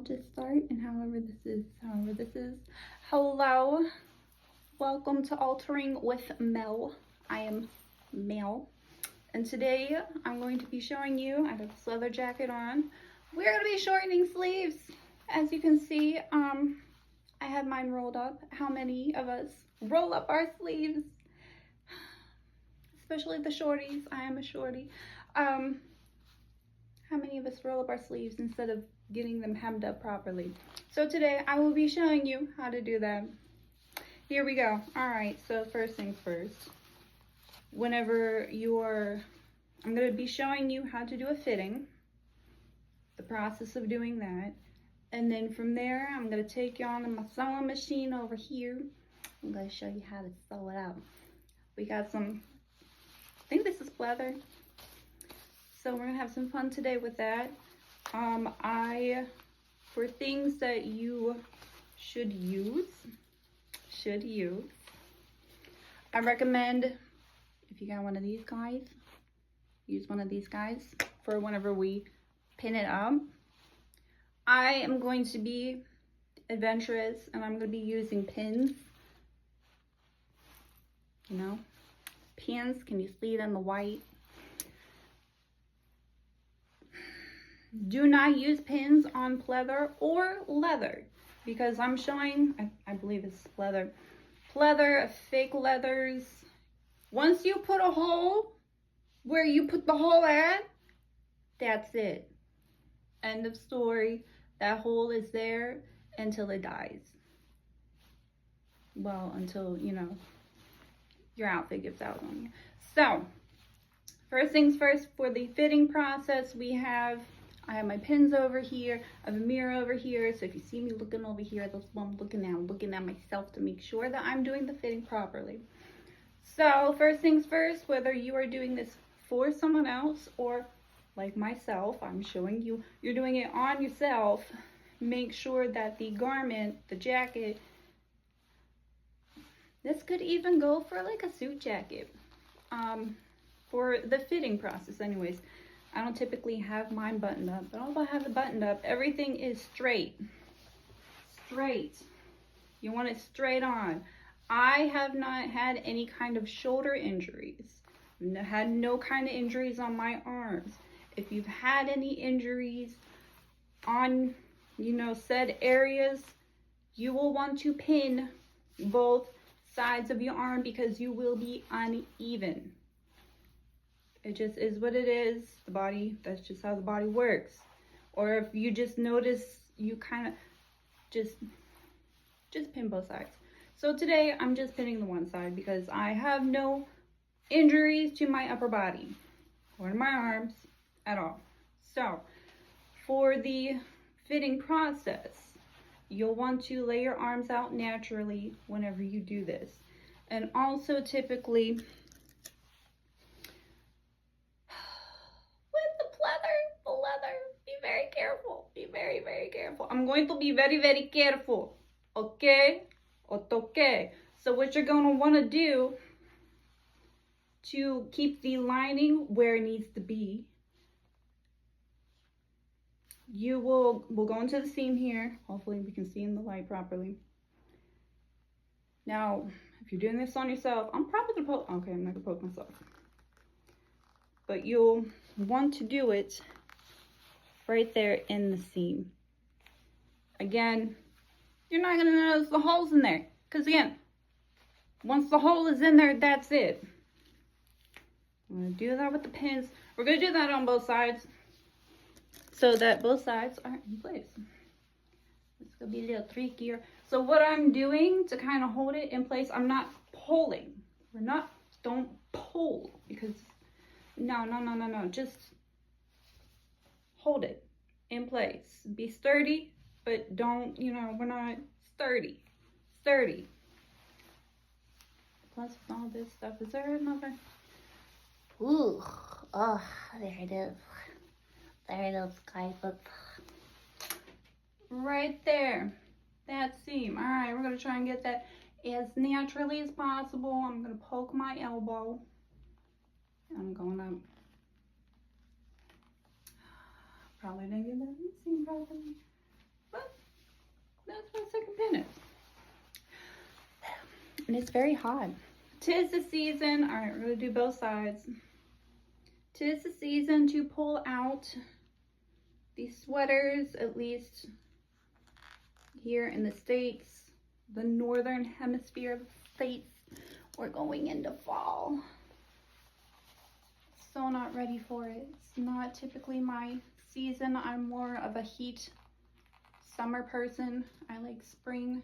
just start, and however this is. Hello, welcome to Altering with Mel. I am Mel, and today I'm going to be showing you, I have this leather jacket on. We're going to be shortening sleeves. As you can see, I have mine rolled up. How many of us roll up our sleeves? Especially the shorties. I am a shorty. How many of us roll up our sleeves instead of getting them hemmed up properly? So today I will be showing you how to do that. Here we go. All right, so first things first. Whenever I'm going to be showing you how to do a fitting, the process of doing that. And then from there, I'm going to take you on to my sewing machine over here. I'm going to show you how to sew it out. We got some, I think this is pleather. So we're gonna have some fun today with that. For things that you should use, I recommend, if you got one of these guys, use one of these guys for whenever we pin it up. I am going to be adventurous and I'm gonna be using pins. You know, pins, can you see it in the white? Do not use pins on pleather or leather, because I'm showing, I believe it's leather, fake leathers. Once you put a hole where you put the hole at, that's it. End of story. That hole is there until it dies. Well, until, you know, your outfit gives out on you. So, first things first, for the fitting process, I have my pins over here. I have a mirror over here. So if you see me looking over here, that's what I'm looking at. I'm looking at myself to make sure that I'm doing the fitting properly. So first things first, whether you are doing this for someone else or like myself, I'm showing you, you're doing it on yourself. Make sure that the garment, the jacket, this could even go for like a suit jacket. For the fitting process anyways. I don't typically have mine buttoned up, but although I have it buttoned up, everything is straight. Straight. You want it straight on. I have not had any kind of shoulder injuries. I've had no kind of injuries on my arms. If you've had any injuries on, you know, said areas, you will want to pin both sides of your arm because you will be uneven. It just is what it is. The body, that's just how the body works. Or if you just notice, you kind of just pin both sides. So today I'm just pinning the one side because I have no injuries to my upper body or to my arms at all. So for the fitting process, you'll want to lay your arms out naturally whenever you do this. And also typically, be very careful. I'm going to be very careful. Okay? Okay. So what you're going to want to do to keep the lining where it needs to be, we'll go into the seam here. Hopefully we can see in the light properly. Now, if you're doing this on yourself, I'm probably gonna poke, okay, I'm not gonna poke myself. But you'll want to do it right there in the seam. Again, you're not going to notice the holes in there. Because again, once the hole is in there, that's it. I'm going to do that with the pins. We're going to do that on both sides so that both sides are in place. It's going to be a little trickier. So what I'm doing to kind of hold it in place, I'm not pulling. Don't pull, because no. Just hold it in place. Be sturdy, but don't, you know, we're not sturdy. Plus with all this stuff, is there another? Ooh, oh, there it is. There it is, guys. Right there, that seam. All right, we're gonna try and get that as naturally as possible. I'm gonna poke my elbow. I'm going up. Probably didn't get that seam properly, but and it's very hot. 'Tis the season. All right, we're gonna do both sides. 'Tis the season to pull out these sweaters, at least here in the States, the northern hemisphere of the States. We're going into fall. So not ready for it. It's not typically my season. I'm more of a heat summer person. I like spring.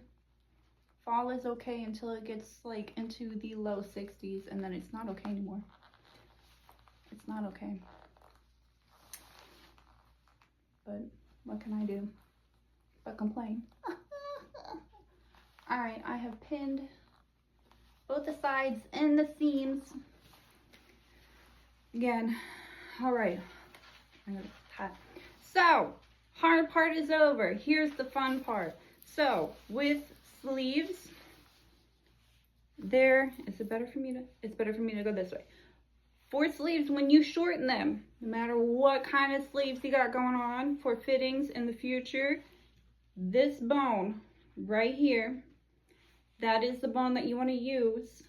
Fall is okay until it gets like into the low 60s, and then it's not okay anymore. It's not okay. But what can I do but complain? All right, I have pinned both the sides and the seams. Again, all right. So, hard part is over. Here's the fun part. So, with sleeves, it's better for me to go this way. For sleeves, when you shorten them, no matter what kind of sleeves you got going on for fittings in the future, this bone right here, that is the bone that you want to use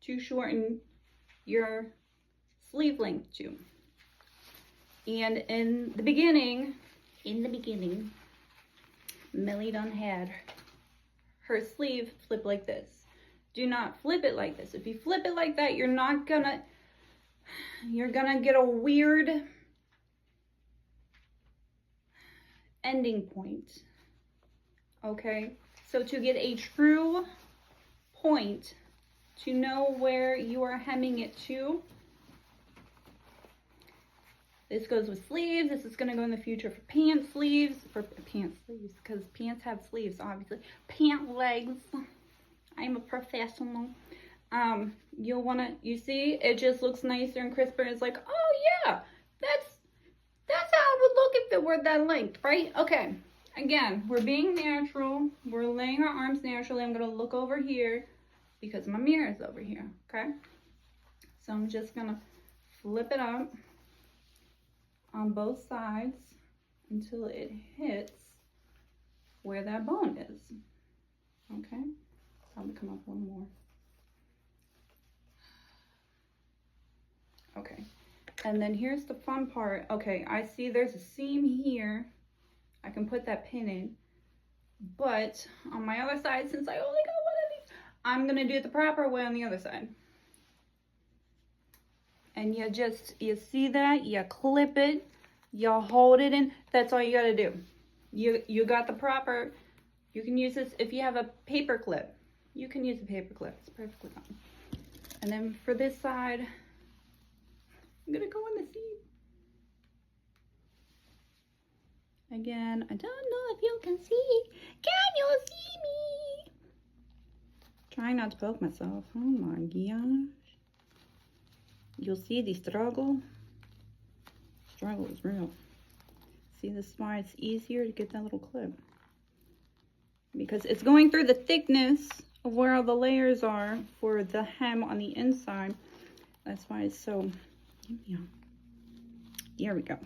to shorten your sleeve length to. And in the beginning, Millie done had her sleeve flip like this. Do not flip it like this. If you flip it like that, you're gonna get a weird ending point. Okay? So to get a true point, to know where you are hemming it to, this goes with sleeves. This is going to go in the future for pant sleeves, because pants have sleeves, obviously. Pant legs. I'm a professional. You'll want to, you see, it just looks nicer and crisper. It's like, oh yeah, that's how it would look if it were that length, right? Okay. Again, we're being natural. We're laying our arms naturally. I'm going to look over here because my mirror is over here, okay? So I'm just going to flip it up on both sides until it hits where that bone is, okay? Probably come up one more. Okay, and then here's the fun part. Okay, I see there's a seam here. I can put that pin in, but on my other side, since I only got one of these, I'm gonna do it the proper way on the other side. And you see that, you clip it, you hold it in. That's all you gotta do. You got the proper, you can use this, if you have a paper clip, you can use a paper clip, it's perfectly fine. And then for this side, I'm gonna go in the seam. Again, I don't know if you can see. Can you see me? Trying not to poke myself. Oh my gosh. You'll see the struggle. Struggle is real. See, this is why it's easier to get that little clip. Because it's going through the thickness of where all the layers are for the hem on the inside. That's why it's so, yeah. Here we go.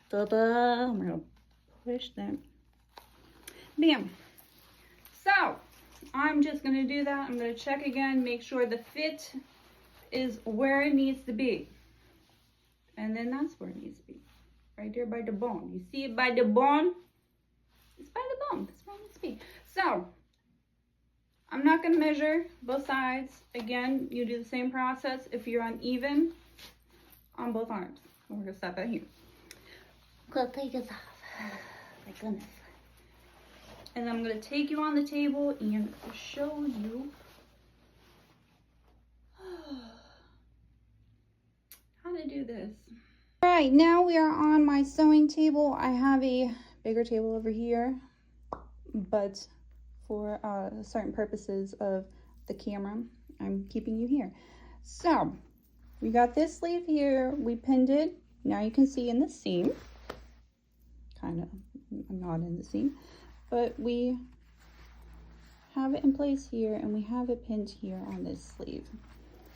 Ta-da! I'm gonna push that. Bam. So, I'm just gonna do that. I'm gonna check again, make sure the fit is where it needs to be. And then that's where it needs to be. Right there by the bone. You see it by the bone? It's by the bone. That's where it needs to be. So, I'm not gonna measure both sides. Again, you do the same process if you're uneven on both arms. We're gonna stop right here. I'll take this off. My goodness. And I'm going to take you on the table and show you how to do this. All right, now we are on my sewing table. I have a bigger table over here, but for certain purposes of the camera, I'm keeping you here. So we got this sleeve here. We pinned it. Now you can see in the seam. Kind of not in the seam, but we have it in place here and we have it pinned here on this sleeve.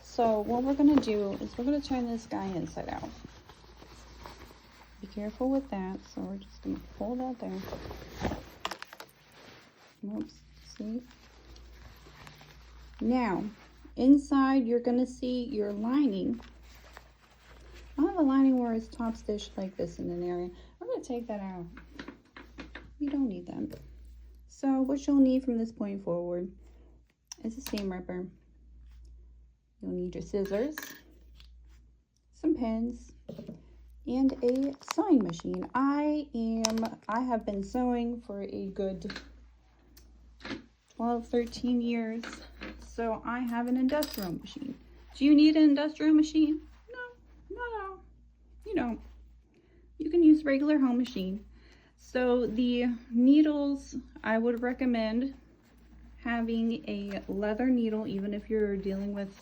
So what we're going to do is we're going to turn this guy inside out. Be careful with that. So we're just going to pull that there. Oops, see? Now, inside you're gonna see your lining. I have a lining where it's top stitched like this in an area. We're gonna take that out. We don't need that. So what you'll need from this point forward is a seam ripper. You'll need your scissors, some pins, and a sewing machine. I have been sewing for a good 12, 13 years. So I have an industrial machine. Do you need an industrial machine? No, you don't. You can use regular home machine. So the needles, I would recommend having a leather needle, even if you're dealing with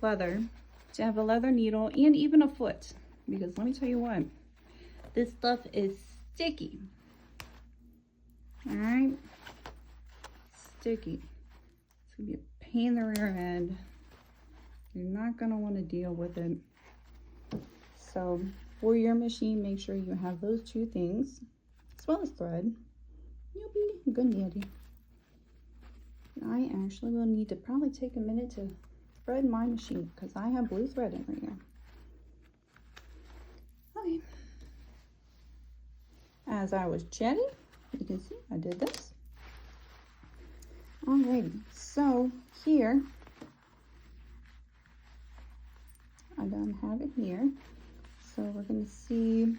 leather, to have a leather needle and even a foot, because let me tell you what, this stuff is sticky. All right, sticky. It's gonna be a pain in the rear end. You're not gonna want to deal with it. So for your machine, make sure you have those two things, as well as thread. You'll be good and dandy. I actually will need to probably take a minute to thread my machine because I have blue thread in right now. Okay. As I was chatting, you can see I did this. Alrighty, so here, I don't have it here. So we're going to see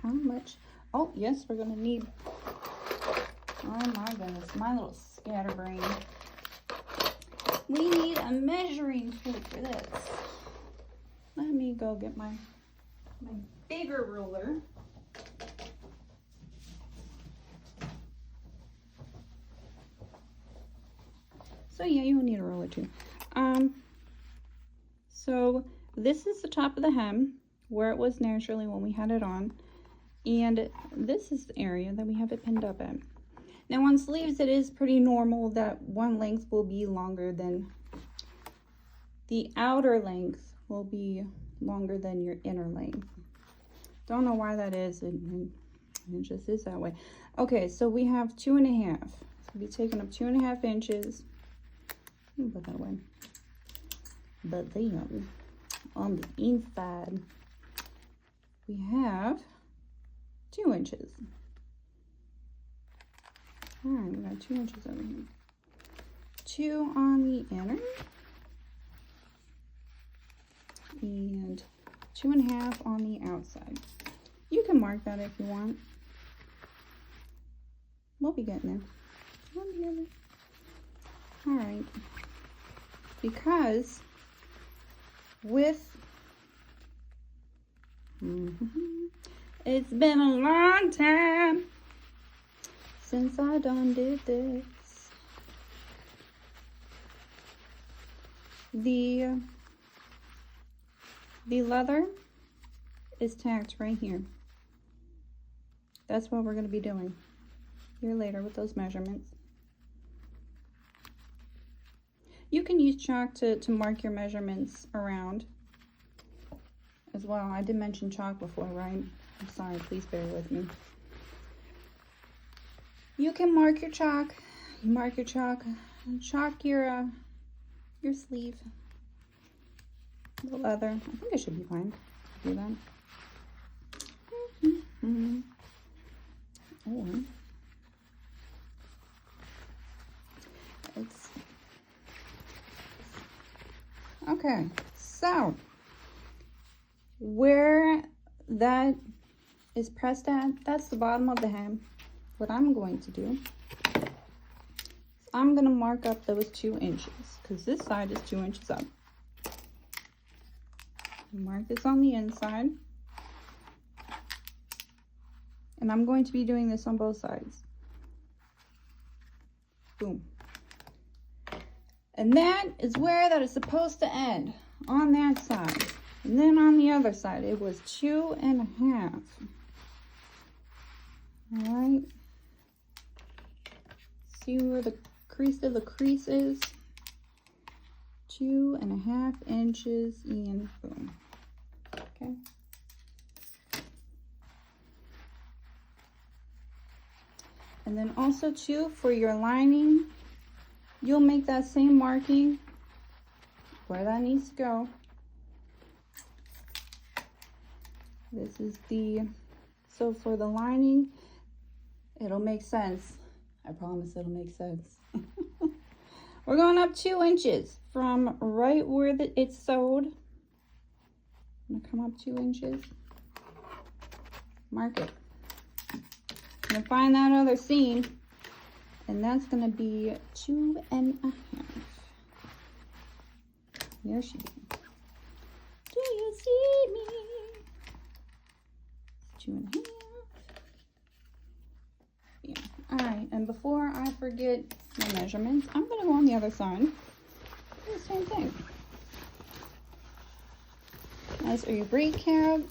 how much. Oh, yes, we're going to need, oh my goodness, my little scatterbrain. We need a measuring tool for this. Let me go get my bigger ruler. So yeah, you'll need a ruler too. So this is the top of the hem where it was naturally when we had it on, and this is the area that we have it pinned up at. Now on sleeves, it is pretty normal that one length will be longer than the outer length will be longer than your inner length. Don't know why that is, it just is that way. Okay, so we have 2.5. So we'll be taking up 2.5 inches. Let me put that away. But then on the inside, we have 2 inches. All right, we got 2 inches over here. 2 on the inner, and 2.5 on the outside. You can mark that if you want. We'll be getting there. We'll be getting there. All right, because with it's been a long time since I done did this. The leather is tacked right here. That's what we're going to be doing here later with those measurements. You can use chalk to mark your measurements around as well. I did mention chalk before, right? I'm sorry, please bear with me. You can mark your chalk. You mark your chalk. Chalk your sleeve. The leather. I think it should be fine. Do that. Or it's okay. So where that is pressed at, that's the bottom of the hem. What I'm going to do is I'm going to mark up those 2 inches because this side is 2 inches up. Mark this on the inside, and I'm going to be doing this on both sides. Boom. And that is where that is supposed to end, on that side. And then on the other side, it was 2.5. All right. See where the crease of the crease is? 2.5 inches, and boom. Okay. And then also too, for your lining, you'll make that same marking where that needs to go. This is so for the lining, it'll make sense. I promise it'll make sense. We're going up 2 inches from right where it's sewed. I'm gonna come up 2 inches. Mark it. I'm gonna find that other seam, and that's gonna be 2.5. There she is. Do you see me? 2.5. Yeah. All right. And before I forget my measurements, I'm gonna go on the other side. Do the same thing. As a recap.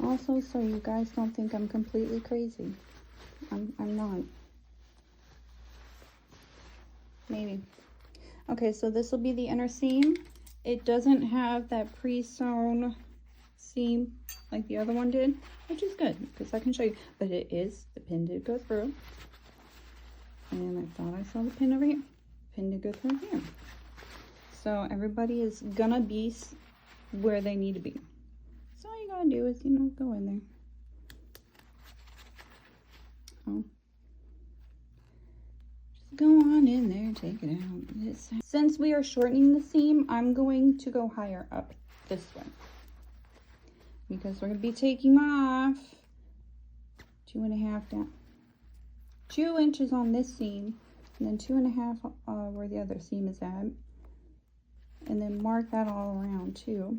Also, so you guys don't think I'm completely crazy. I'm not. Maybe. Okay, so this will be the inner seam. It doesn't have that pre-sewn seam like the other one did, which is good because I can show you. But it is, the pin did go through. And I thought I saw the pin over here. Pin did go through here. So everybody is gonna be where they need to be. So all you gotta do is, you know, go in there. Oh. Just go on in there, take it out. Since we are shortening the seam, I'm going to go higher up this way. Because we're gonna be taking off 2.5 down. 2 inches on this seam, and then 2.5 where the other seam is at. And then mark that all around too.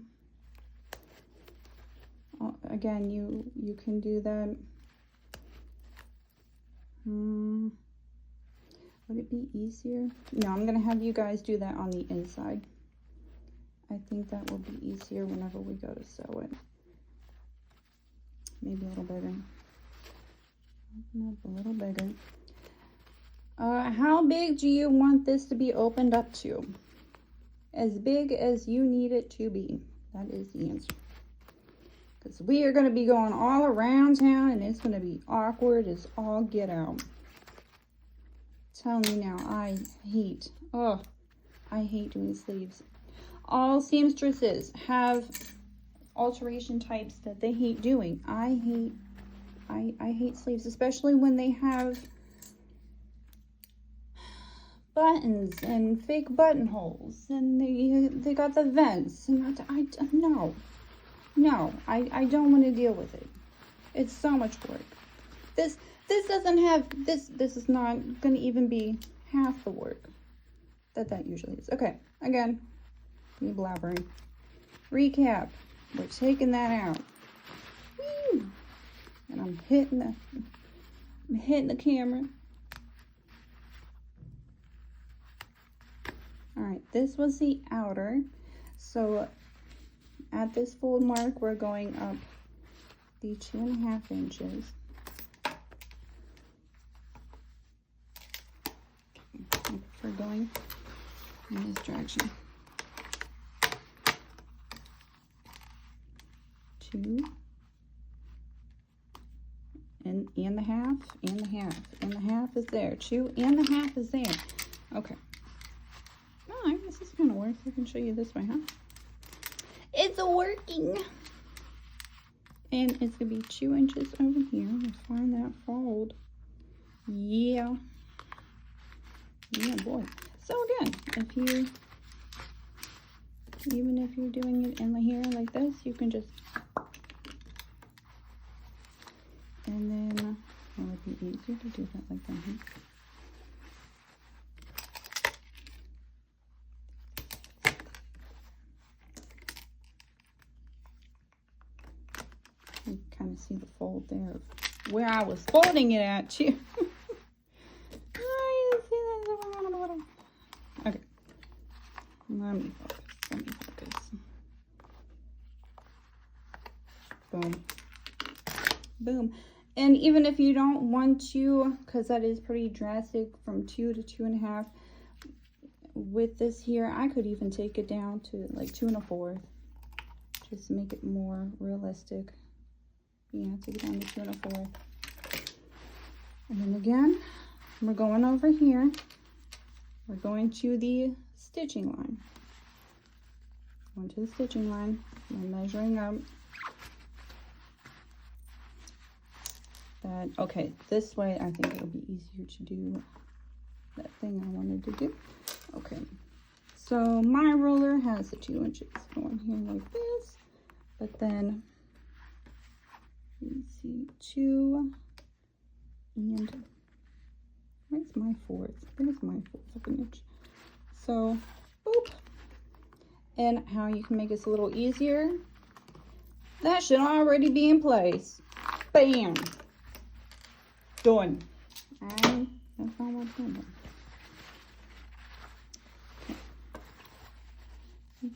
Again, you can do that. Would it be easier? No, I'm gonna have you guys do that on the inside. I think that will be easier whenever we go to sew it. Maybe a little bigger. Open up a little bigger. How big do you want this to be opened up to? As big as you need it to be. That is the answer. Because we are going to be going all around town, and it's going to be awkward as all get out. I'm telling you now, I hate doing sleeves. All seamstresses have alteration types that they hate doing. I hate sleeves, especially when they have buttons and fake buttonholes, and they got the vents, and I don't want to deal with it. It's so much work. This doesn't have this is not going to even be half the work that usually is. Okay, again, me blabbering. Recap. We're taking that out. Woo! And I'm hitting the camera. All right, this was the outer. So at this fold mark, we're going up the 2.5 inches. I prefer going in this direction. 2 and the half, and the half is there. 2 and the half is there. Okay. Oh, I guess this kind of works. I can show you this way, huh? It's working. And it's gonna be 2 inches over here. Let's find that fold. Yeah. Yeah, boy. So again, even if you're doing it in here like this, you can just, and then it would be easier to do that like that. You kind of see the fold there of where I was folding it at too. Okay. Let me focus. Boom. Boom. And even if you don't want to, because that is pretty drastic from 2 to 2.5, with this here, I could even take it down to like 2 1/4, just to make it more realistic. Yeah, take it down to 2 1/4. And then again, we're going over here. We're going to the stitching line. Going to the stitching line. We're measuring up. That, okay, this way I think it'll be easier to do that thing I wanted to do. Okay, so my ruler has the 2 inches going here like this, but then you see 2 and where's my 4th? There's my 4th of an inch. So, boop. And how you can make this a little easier, that should already be in place. Bam! Done. And that's not what's going on. Okay.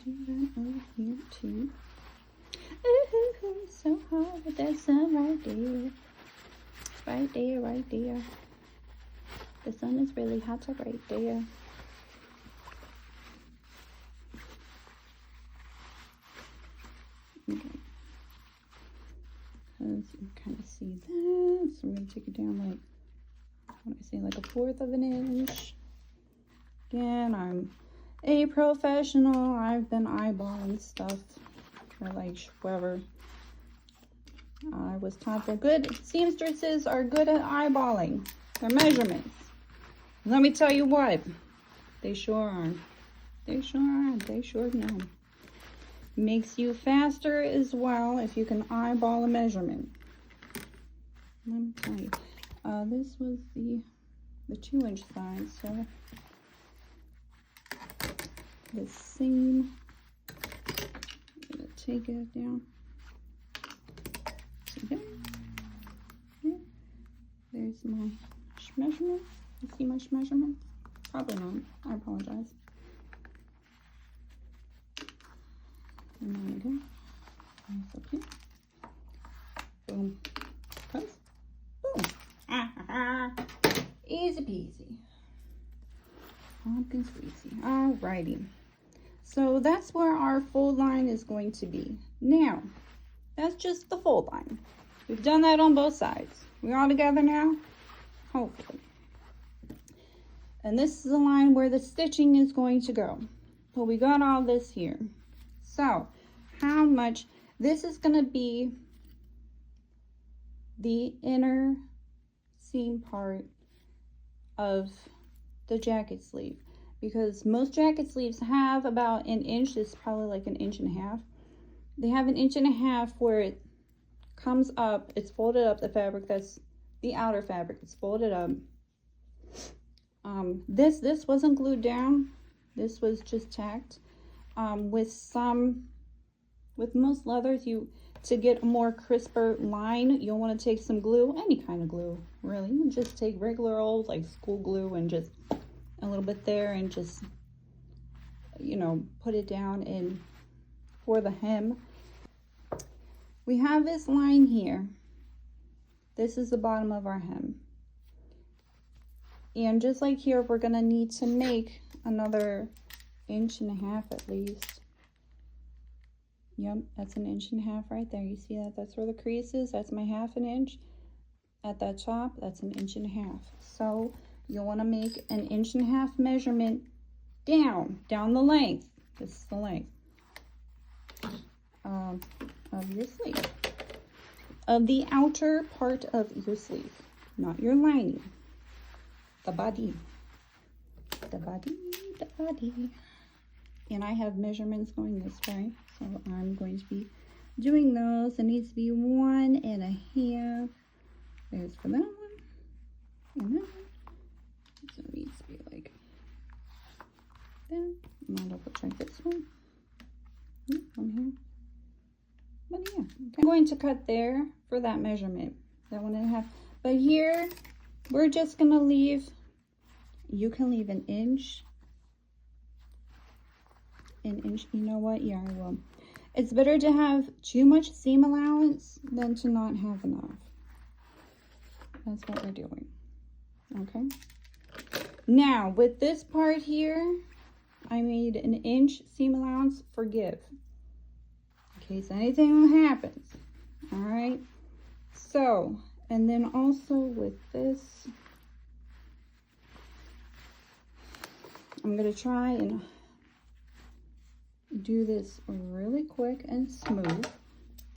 Do that over here too. Ooh, so hot with that sun right there. Right there, right there. The sun is really hot right there. Okay. Because you kind of see that. So we're going to take it down like, what do I say, like a 1/4 of an inch. Again, I'm a professional. I've been eyeballing stuff for like forever. I was taught that good seamstresses are good at eyeballing their measurements. Let me tell you what, they sure are. They sure are. They sure know. Makes you faster as well if you can eyeball a measurement. Let me tell you, this was the 2-inch size, so the seam, I'm gonna take it down. See there? Okay. There's my measurement. You see my measurement? Probably not. I apologize. And there we go. That's up here. Boom. Press. Boom. Easy peasy. Pumpkin squeezy. Alrighty. So that's where our fold line is going to be. Now, that's just the fold line. We've done that on both sides. We all together now? Hopefully. And this is the line where the stitching is going to go. But we got all this here. So, how much, this is going to be the inner seam part of the jacket sleeve, because most jacket sleeves have about an inch. This is probably like 1.5 inches. They have 1.5 inches where it comes up, it's folded up, the fabric, that's the outer fabric, it's folded up. This wasn't glued down, this was just tacked. With most leathers, to get a more crisper line, you'll want to take some glue, any kind of glue, really. You just take regular old, like school glue, and just a little bit there, and just, you know, put it down in for the hem. We have this line here. This is the bottom of our hem. And just like here, we're going to need to make another 1.5 inches at least. Yep, that's 1.5 inches right there. You see that? That's where the crease is. That's my 1/2 inch. At that top, that's 1.5 inches. So you'll want to make 1.5 inches measurement down the length. This is the length of your sleeve. Of the outer part of your sleeve, not your lining. The body. The body, the body. And I have measurements going this way, so I'm going to be doing those. It needs to be 1.5. There's for that one, and that one. So it needs to be like that. I'm gonna double check this one. One here. But yeah, okay. I'm going to cut there for that measurement, that 1.5. But here, we're just gonna leave. You can leave 1 inch. 1 inch, you know what? Yeah, I will. It's better to have too much seam allowance than to not have enough. That's what we're doing. Okay. Now, with this part here, I made 1 inch seam allowance for give, in case anything happens. All right. So, And then also with this, I'm going to try and do this really quick and smooth.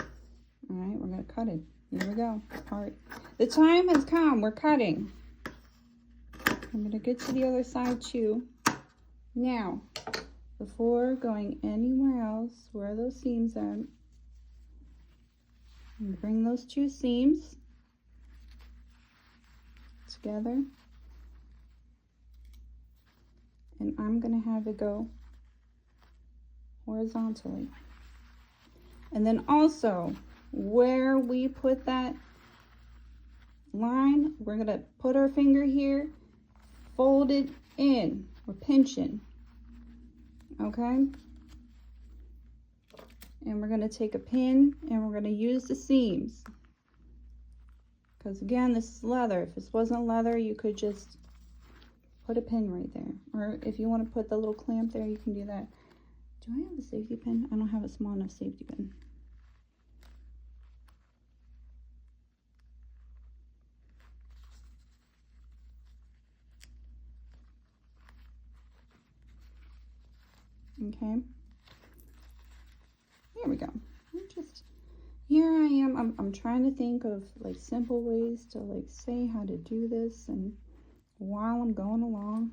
All right, we're going to cut it. Here we go. All right, the time has come. We're cutting. I'm going to get to the other side too. Now, before going anywhere else, where are those seams at? I'm going to bring those two seams together. And I'm going to have it go horizontally. And then also, where we put that line, we're going to put our finger here, fold it in. We're pinching. Okay? And we're going to take a pin and we're going to use the seams. Because again, this is leather. If this wasn't leather, you could just put a pin right there. Or if you want to put the little clamp there, you can do that. Do I have a safety pin? I don't have a small enough safety pin. Okay. Here we go. Here I am. I'm trying to think of like simple ways to like say how to do this and while I'm going along.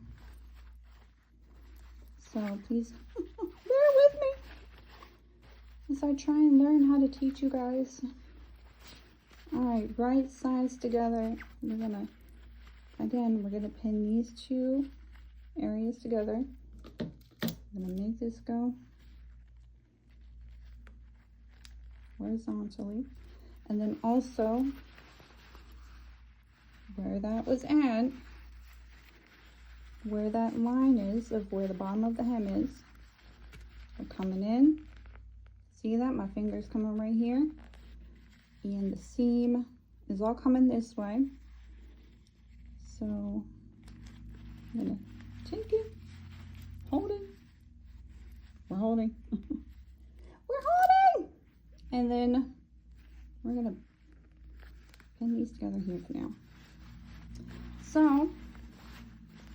So please bear with me as I try and learn how to teach you guys. All right, right sides together. We're gonna pin these two areas together. I'm gonna make this go horizontally, and then also where that was at, where that line is of where the bottom of the hem is, we're coming in. See that? My finger's coming right here, and the seam is all coming this way. So I'm gonna take it, hold it. We're holding. We're holding! And then we're going to pin these together here for now. So,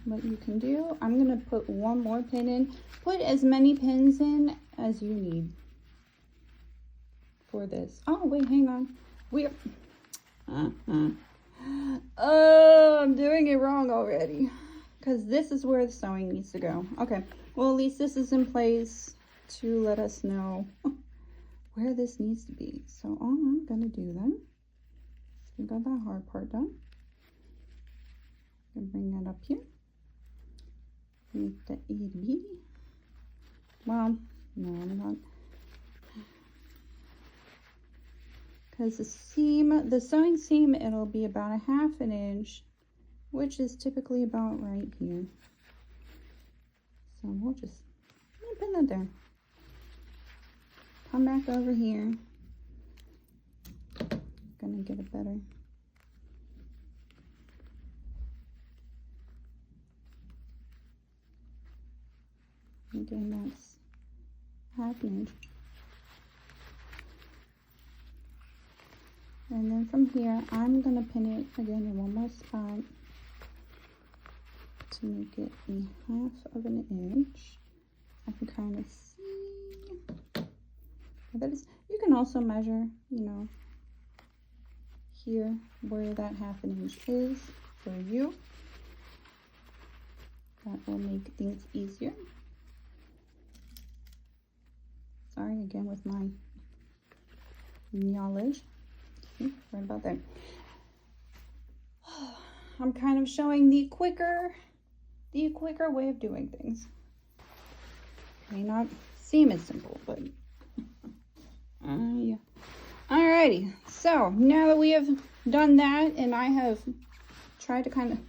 what you can do, I'm going to put one more pin in. Put as many pins in as you need for this. Oh, wait, hang on. Oh, I'm doing it wrong already. Because this is where the sewing needs to go. Okay. Well, at least this is in place to let us know where this needs to be. So all I'm going to do then, we got that hard part done. I'm going to bring that up here. Make the itty bitty. Well, no, I'm not. Because the sewing seam, it'll be about 1/2 inch, which is typically about right here. So we'll just pin that there. Come back over here. Gonna get it better. Again, that's 1/2 inch. And then from here, I'm gonna pin it again in one more spot to make it a 1/2 inch. I can kind of see that is. You can also measure, you know, here where that 1/2 inch is for you. That will make things easier. Sorry again with my knowledge. Right about there. I'm kind of showing the quicker way of doing things. May not seem as simple, but yeah. Alrighty, so now that we have done that and I have tried to kind of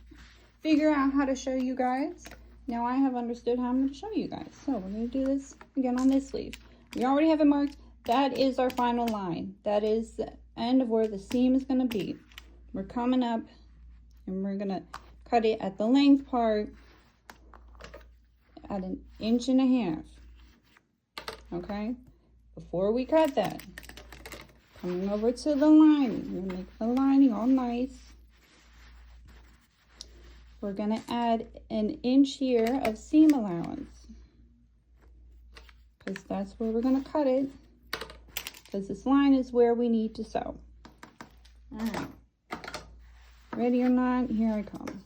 figure out how to show you guys, now I have understood how I'm going to show you guys. So we're going to do this again on this sleeve. We already have it marked. That is our final line. That is the end of where the seam is going to be. We're coming up and we're going to cut it at the length part at 1.5 inches. Okay? Before we cut that, Coming over to the lining. We're gonna make the lining all nice. We're gonna add an inch here of seam allowance, because that's where we're gonna cut it, because this line is where we need to sew. All right. Ready or not, here I come.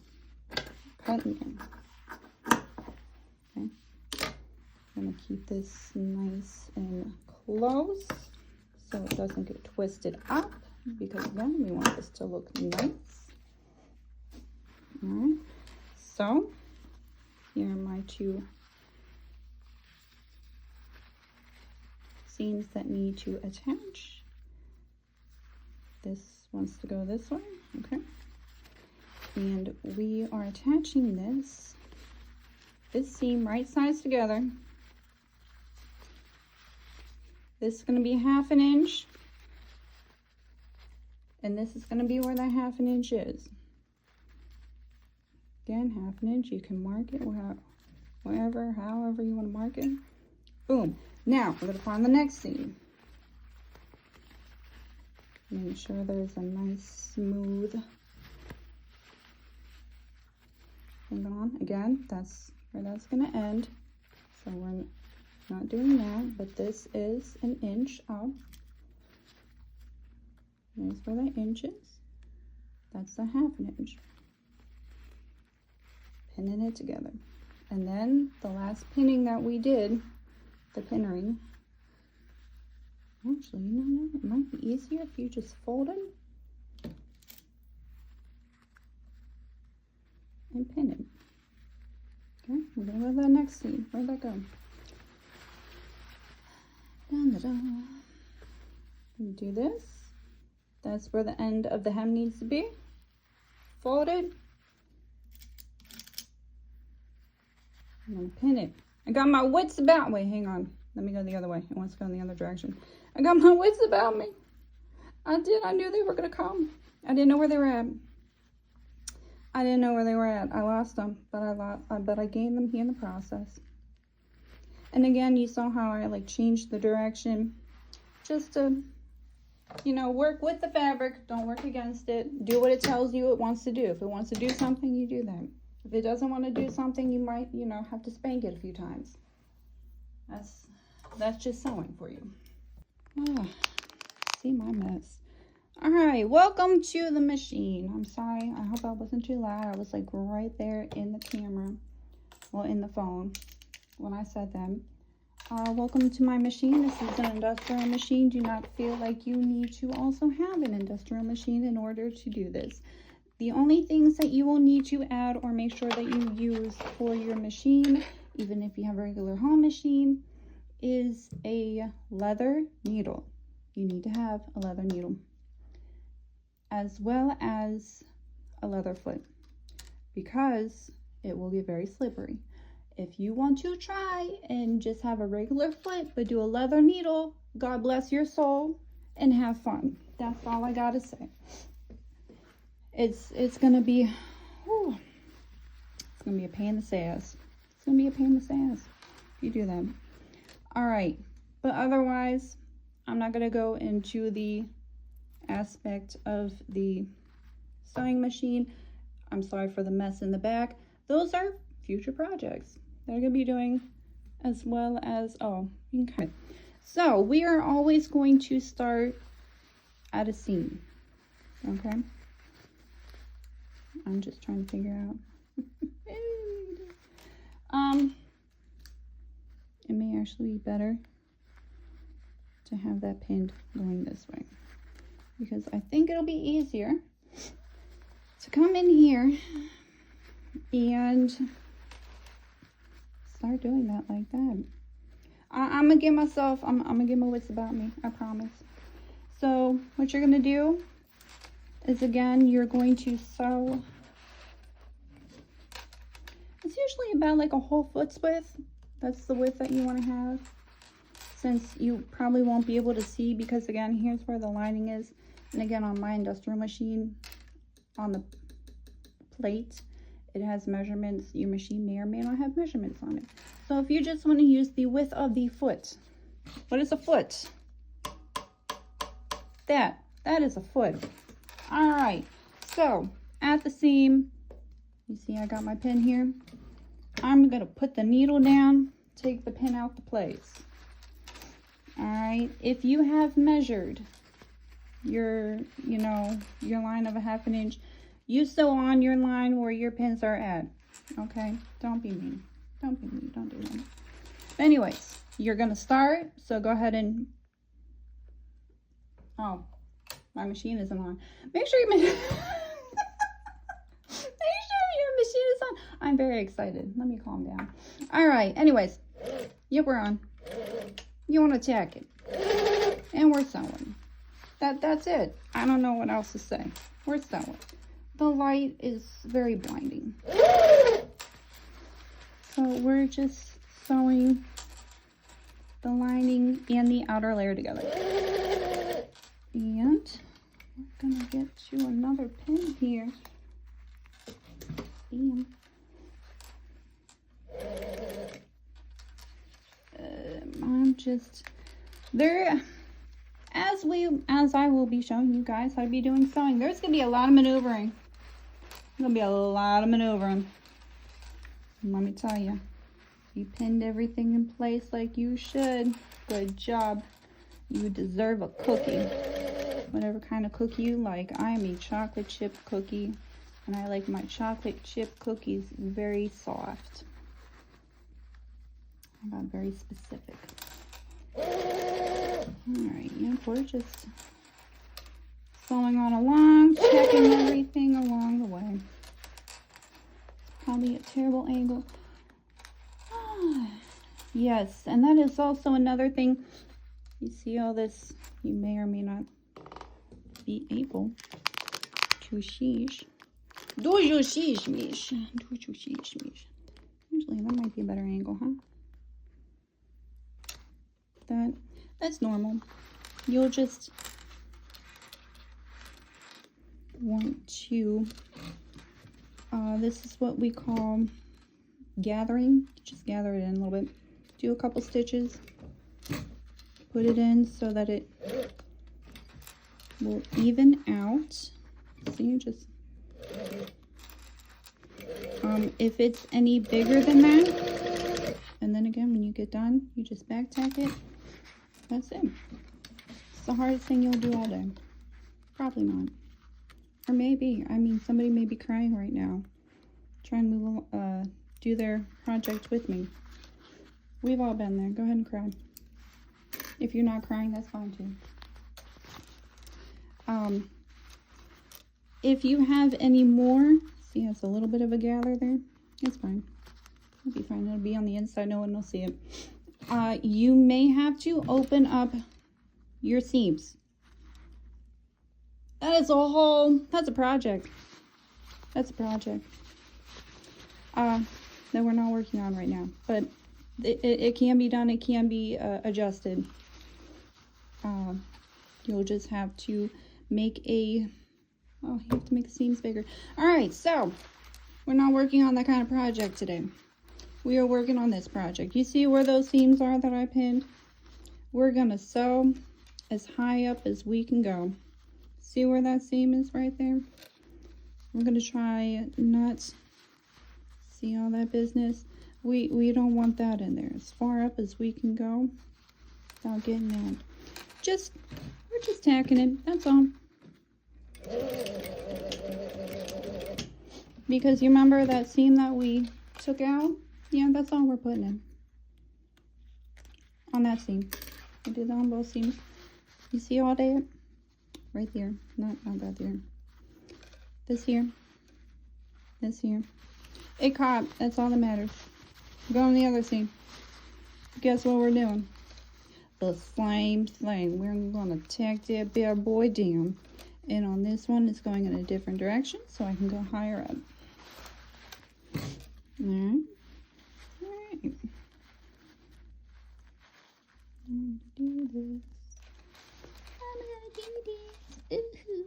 Cutting in. Okay. I'm gonna keep this nice and close so it doesn't get twisted up, because again, we want this to look nice. All right. So here are my two seams that need to attach. This wants to go this way, okay? And we are attaching this seam right sides together. This is going to be 1/2 inch, and this is going to be where that 1/2 inch is. Again, 1/2 inch, you can mark it wherever, however you want to mark it. Boom. Now, we're going to find the next seam. Make sure there's a nice smooth thing on. Again, that's where that's going to end. So we're not doing that, but this is an inch up. There's where the inch is. That's the 1/2 inch. Pinning it together. And then the last pinning that we did, the pin ring. Actually, you know what? It might be easier if you just fold it and pin it. Okay, we're gonna go to the next seam. Where'd that go? Dun, dun, dun. We do this. That's where the end of the hem needs to be. Fold it. I'm gonna pin it. I got my wits about me. Hang on. Let me go the other way. It wants to go in the other direction. I got my wits about me. I knew they were going to come. I didn't know where they were at. I lost them, but I gained them here in the process. And again, you saw how I like changed the direction just to, you know, work with the fabric. Don't work against it. Do what it tells you it wants to do. If it wants to do something, you do that. If it doesn't want to do something, you might, you know, have to spank it a few times. That's just sewing for you. Oh, see my mess. All right, welcome to the machine. I'm sorry, I hope I wasn't too loud. I was like right there in the camera, well, in the phone when I said that. Welcome to my machine. This is an industrial machine. Do not feel like you need to also have an industrial machine in order to do this. The only things that you will need to add or make sure that you use for your machine, even if you have a regular home machine, is a leather needle. You need to have a leather needle, as well as a leather foot, because it will get very slippery. If you want to try and just have a regular foot but do a leather needle, God bless your soul and have fun. That's all I gotta say. It's gonna be, whew, it's gonna be a pain in the ass. It's gonna be a pain in the ass if you do that. All right, but otherwise, I'm not gonna go into the aspect of the sewing machine. I'm sorry for the mess in the back. Those are future projects that I'm gonna be doing, as well as, okay. So we are always going to start at a seam, okay? I'm just trying to figure out. It may actually be better to have that pinned going this way, because I think it'll be easier to come in here and start doing that like that. I'm gonna give myself, I'm gonna give my wits about me, I promise. So what you're gonna do is, again, you're going to sew. It's usually about like a whole foot's width. That's the width that you want to have, since you probably won't be able to see, because again, here's where the lining is. And again, on my industrial machine, on the plate, it has measurements. Your machine may or may not have measurements on it. So if you just want to use the width of the foot, what is a foot? That is a foot. All right, so at the seam, you see I got my pin here. I'm gonna put the needle down, take the pin out to place. All right, if you have measured your, your line of a 1/2 inch, you sew on your line where your pins are at. Okay, don't be mean. Don't be mean, don't do that. Anyways, you're gonna start, so go ahead and, oh, my machine isn't on. Make sure your machine is on. I'm very excited. Let me calm down. All right, anyways, yep, we're on. You want to tack it. And we're sewing. That's it. I don't know what else to say. We're sewing. The light is very blinding. So we're just sewing the lining and the outer layer together. And we're gonna get you another pin here. Bam. I'm just there, as I will be showing you guys how to be doing sewing. There's gonna be a lot of maneuvering. Gonna be a lot of maneuvering. And let me tell you, you pinned everything in place like you should. Good job. You deserve a cookie. Whatever kind of cookie you like. I am a chocolate chip cookie, and I like my chocolate chip cookies very soft. I got very specific. Alright, yep, we're just sewing on along, checking everything along the way. Probably a terrible angle. Yes, and that is also another thing. You see all this, you may or may not be able to sheesh. Do you sheesh, mish? Do you sheesh, mish? Usually that might be a better angle, huh? That's normal. You'll just want to, this is what we call gathering. Just gather it in a little bit. Do a couple stitches. Put it in so that it will even out. See, just, if it's any bigger than that, and then again, when you get done, you just back tack it. That's it. It's the hardest thing you'll do all day. Probably not. Or maybe. I mean, somebody may be crying right now. Trying to do their project with me. We've all been there. Go ahead and cry. If you're not crying, that's fine too. If you have any more, see, it's a little bit of a gather there. It's fine. It'll be fine. It'll be on the inside. No one will see it. You may have to open up your seams. That's a project. That's a project. That we're not working on right now, but it can be done. It can be adjusted. You'll just have to make you have to make the seams bigger. All right, so we're not working on that kind of project today. We are working on this project. You see where those seams are that I pinned? We're gonna sew as high up as we can go. See where that seam is right there? We're gonna try not see all that business. We don't want that in there. As far up as we can go without getting out. We're just tacking it, that's all. Because you remember that seam that we took out? Yeah, that's all we're putting in. On that seam. We did that on both seams. You see all that? Right there. Not that there. This here. This here. It caught. That's all that matters. Go on the other seam. Guess what we're doing? The same thing. We're going to tack that bad boy down. And on this one, it's going in a different direction, so I can go higher up. Alright. Alright. I'm gonna do this. Ooh.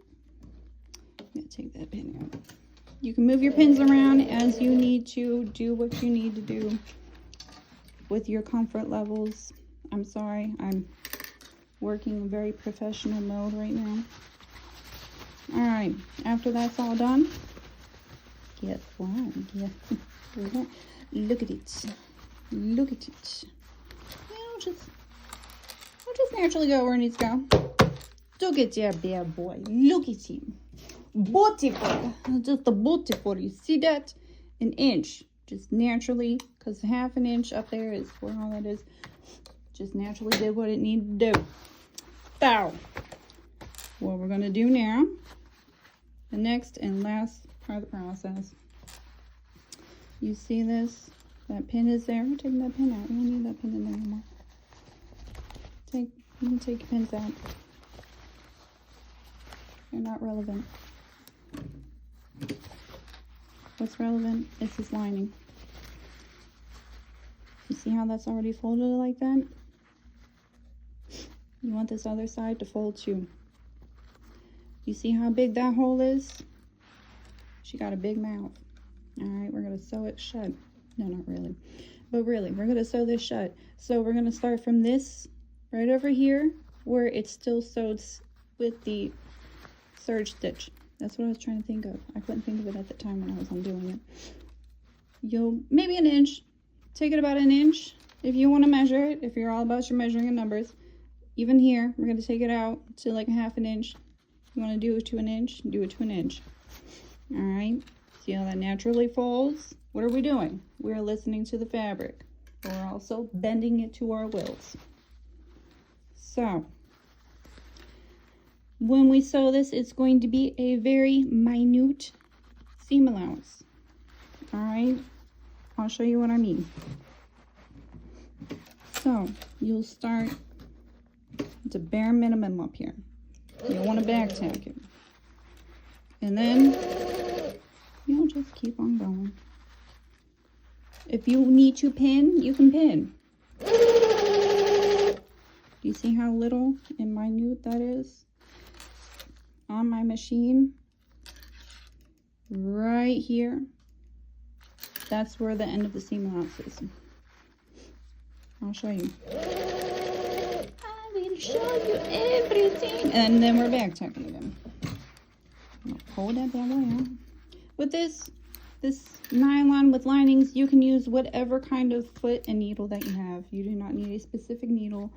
I'm gonna take that pin out. You can move your pins around as you need to. Do what you need to do with your comfort levels. I'm sorry, I'm working in very professional mode right now. All right, after that's all done, guess what? Look at it. Look at it. I'll just naturally go where it needs to go. Look at that bad boy. Look at him. Beautiful. Just a beautiful. You see that? An inch. Just naturally, because half an inch up there is where all that is. Just naturally did what it needed to do. So, what we're going to do now, the next and last part of the process. You see this? That pin is there. We're taking that pin out. We don't need that pin in there anymore. You can take your pins out. They're not relevant. What's relevant is this lining. You see how that's already folded like that? You want this other side to fold too. You see how big that hole is? She got a big mouth. Alright, we're going to sew it shut. No, not really. But really, we're going to sew this shut. So we're going to start from this right over here where it's still sewed with the serge stitch. That's what I was trying to think of. I couldn't think of it at the time when I was undoing it. You'll, maybe an inch. Take it about an inch if you want to measure it, if you're all about your measuring and numbers. Even here, we're going to take it out to like a half an inch. You want to do it to an inch? Do it to an inch. Alright. See how that naturally folds? What are we doing? We're listening to the fabric. We're also bending it to our wills. So, when we sew this, it's going to be a very minute seam allowance. Alright, I'll show you what I mean. So, you'll start at the bare minimum up here. You'll want to back tack it. And then, you'll just keep on going. If you need to pin, you can pin. Do you see how little and minute that is? On my machine, right here, that's where the end of the seam allowance is. I'll show you. I will show you everything. And then we're back tacking again. Hold that bad boy out. With this nylon with linings, you can use whatever kind of foot and needle that you have. You do not need a specific needle.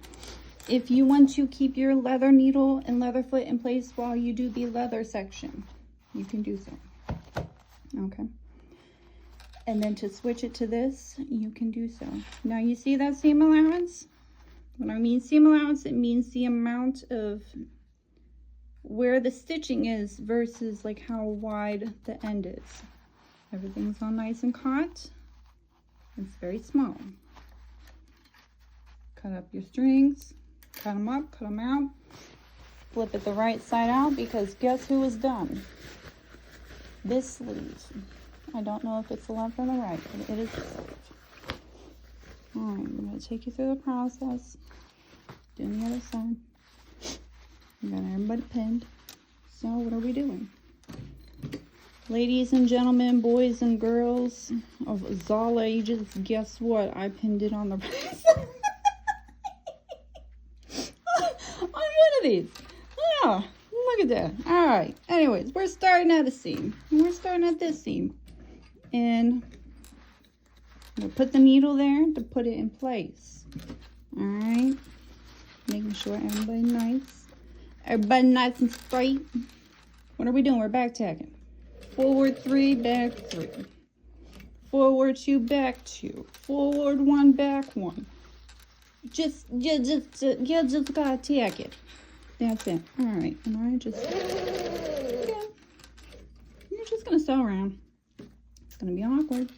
If you want to keep your leather needle and leather foot in place while you do the leather section, you can do so. Okay. And then to switch it to this, you can do so. Now you see that seam allowance? When I mean seam allowance, it means the amount of where the stitching is versus like how wide the end is. Everything's all nice and caught. It's very small. Cut up your strings. Cut them up, cut them out. Flip it the right side out because guess who is done? This sleeve. I don't know if it's the left or the right, but it is the sleeve. Alright, I'm going to take you through the process. Doing the other side. We got everybody pinned. So what are we doing? Ladies and gentlemen, boys and girls of all ages, guess what? I pinned it on the right side. These. Oh, look at that. All right. Anyways, we're starting at a seam. We're starting at this seam. And we'll put the needle there to put it in place. All right. Making sure everybody nice and straight. What are we doing? We're back tacking. Forward 3, back 3. Forward 2, back 2. Forward 1, back 1. You just gotta tack it. That's it. All right, and I just, yeah, you're just gonna sew around. It's gonna be awkward,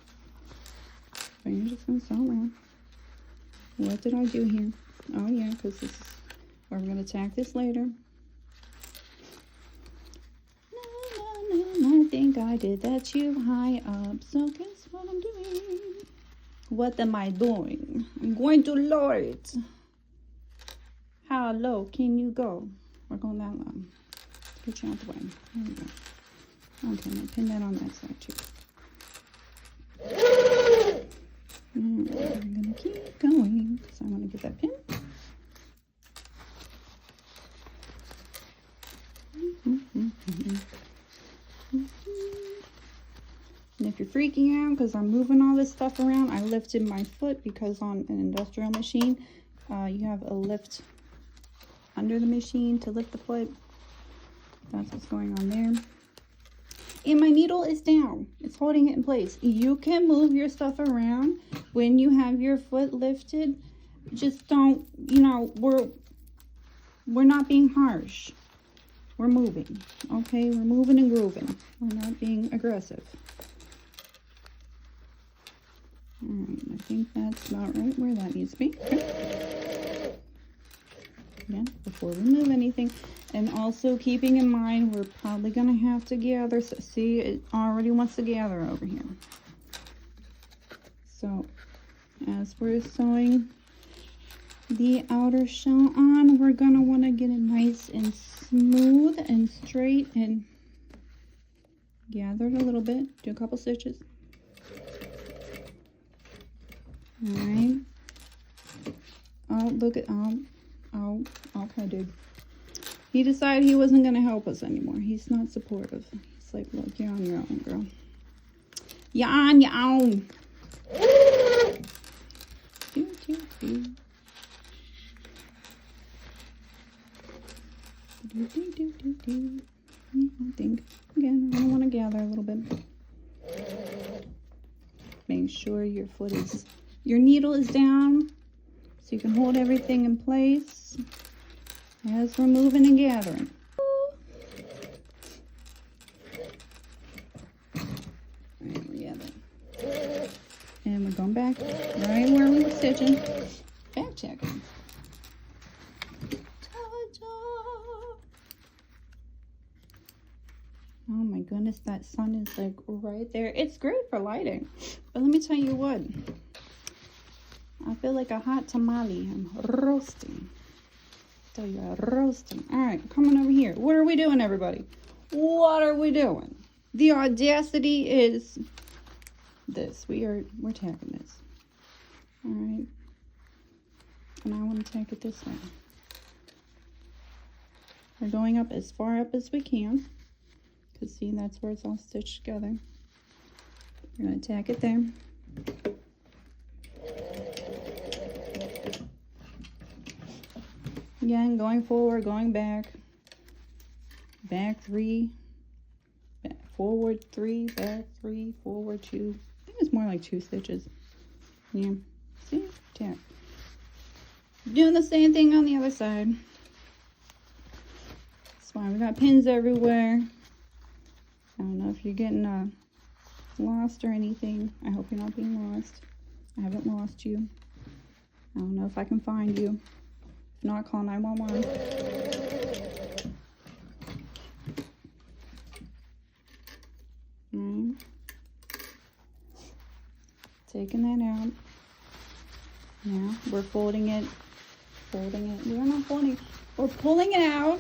but you're just gonna sew around. What did I do here? Oh yeah, because this is where we're gonna tack this later. No, I think I did that too high up. So guess what I'm doing? What am I doing? I'm going to lower it. How low can you go? We're going that low. Get you out the way. There we go. Okay, now pin that on that side too. I'm going to keep going. So I'm going to get that pin. And if you're freaking out because I'm moving all this stuff around, I lifted my foot because on an industrial machine, you have a lift under the machine to lift the foot. That's what's going on there. And my needle is down. It's holding it in place. You can move your stuff around when you have your foot lifted. Just don't, you know, we're not being harsh. We're moving, okay? We're moving and grooving. We're not being aggressive. All right, I think that's about right where that needs to be. Okay. Again, before we move anything. And also keeping in mind, we're probably going to have to gather. So see, it already wants to gather over here. So as we're sewing the outer shell on, we're going to want to get it nice and smooth and straight and gather it a little bit. Do a couple stitches. All right. Oh, look at, oh, okay, dude. He decided he wasn't going to help us anymore. He's not supportive. He's like, look, you're on your own, girl. You're on your own. I think, again, I want to gather a little bit. Make sure your foot is, your needle is down so you can hold everything in place as we're moving and gathering. And we're gathering. And we're going back right where we were stitching. Back checking. Oh my goodness, that sun is like right there. It's great for lighting. But let me tell you what. I feel like a hot tamale. I'm roasting. Tell you, I'm roasting. All right, coming over here. What are we doing, everybody? What are we doing? The audacity is this. We're tacking this. All right. And I want to tack it this way. We're going up as far up as we can. Because see, that's where it's all stitched together. We're going to tack it there. Again, going forward, going back. Back 3. Back, forward 3, back 3, forward 2. I think it's more like 2 stitches. Yeah. See? Tack. Doing the same thing on the other side. That's why we got pins everywhere. I don't know if you're getting lost or anything. I hope you're not being lost. I haven't lost you. I don't know if I can find you. If not, call 911. Alright. Taking that out. Now we're folding it. Folding it. We're not folding it. We're pulling it out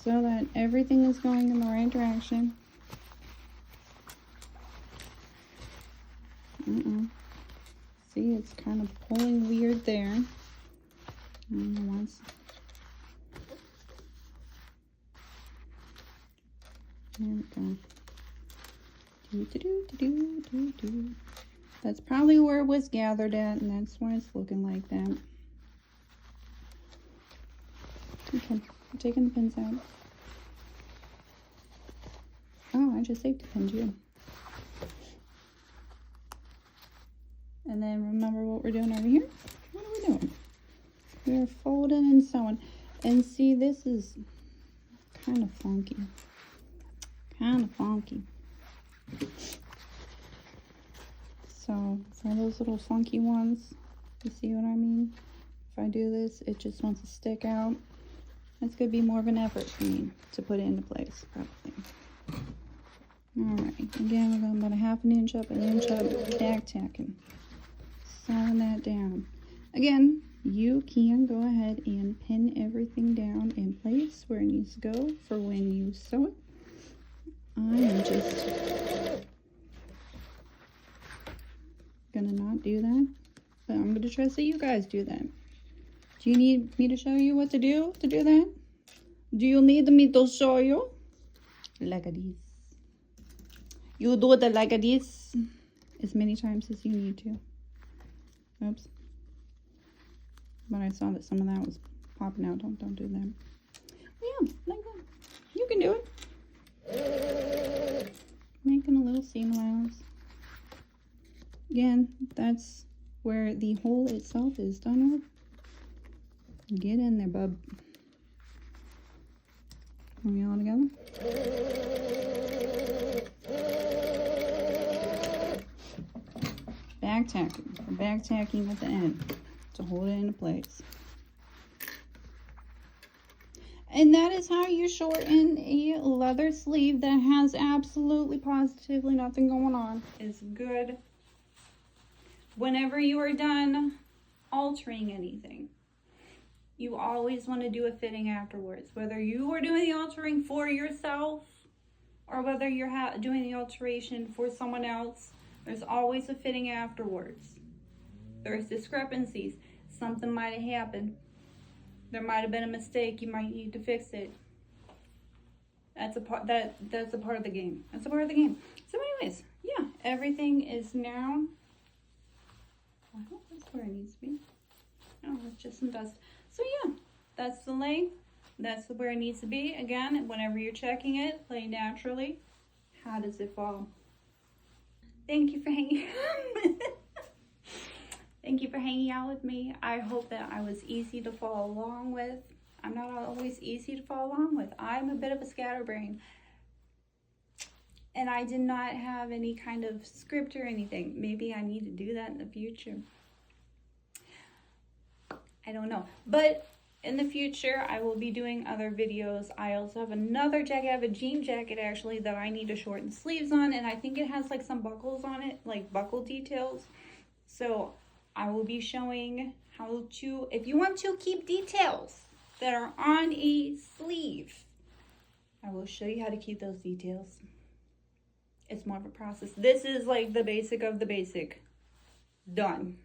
so that everything is going in the right direction. See, it's kind of pulling weird there. Once. There we go. That's probably where it was gathered at, and that's why it's looking like that. Okay, I'm taking the pins out. Oh, I just safety pinned you. And then remember what we're doing over here? What are we doing? We're folding and sewing. And see, this is kind of funky. Kind of funky. So for those little funky ones, you see what I mean? If I do this, it just wants to stick out. That's going to be more of an effort for me to put it into place, probably. Alright, again, we're going about a ½ inch up, back tacking. Sewing that down. Again, you can go ahead and pin everything down in place where it needs to go for when you sew it. I am just gonna not do that, but I'm gonna trust that you guys do that. Do you need me to show you what to do that? Do you need me to show you? Like this. You do it like this as many times as you need to. Oops. But I saw that some of that was popping out. Don't do that. Yeah, like that. You can do it. Making a little seam allowance. Again, that's where the hole itself is done with. Get in there, bub. Are we all together? Back tacking. Back tacking at the end to hold it into place. And that is how you shorten a leather sleeve that has absolutely positively nothing going on. It's good. Whenever you are done altering anything, you always want to do a fitting afterwards. Whether you are doing the altering for yourself or whether you're doing the alteration for someone else, there's always a fitting afterwards. There's discrepancies. Something might have happened. There might have been a mistake. You might need to fix it. That's a part. That's a part of the game. That's a part of the game. So, anyways, yeah, everything is now. I hope that's where it needs to be. Oh, it's just some dust. So yeah, that's the length. That's where it needs to be. Again, whenever you're checking it, play naturally. How does it fall? Thank you for hanging. Thank you for hanging out with me. I hope that I was easy to follow along with. I'm not always easy to follow along with. I'm a bit of a scatterbrain. And I did not have any kind of script or anything. Maybe I need to do that in the future. I don't know. But in the future, I will be doing other videos. I also have another jacket. I have a jean jacket, actually, that I need to shorten sleeves on. And I think it has, like, some buckles on it, like buckle details. So I will be showing how to, if you want to keep details that are on a sleeve, I will show you how to keep those details. It's more of a process. This is like the basic of the basic. Done.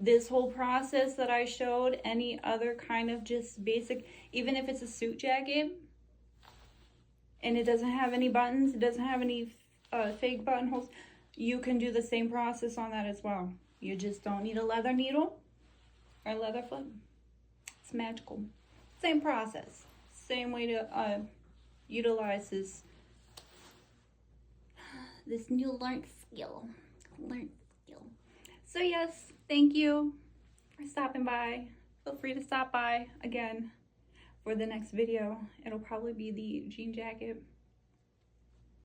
This whole process that I showed, any other kind of just basic, even if it's a suit jacket and it doesn't have any buttons, it doesn't have any fake buttonholes, you can do the same process on that as well. You just don't need a leather needle or leather foot. It's magical. Same process. Same way to utilize this new learned skill. So yes, thank you for stopping by. Feel free to stop by again for the next video. It'll probably be the jean jacket.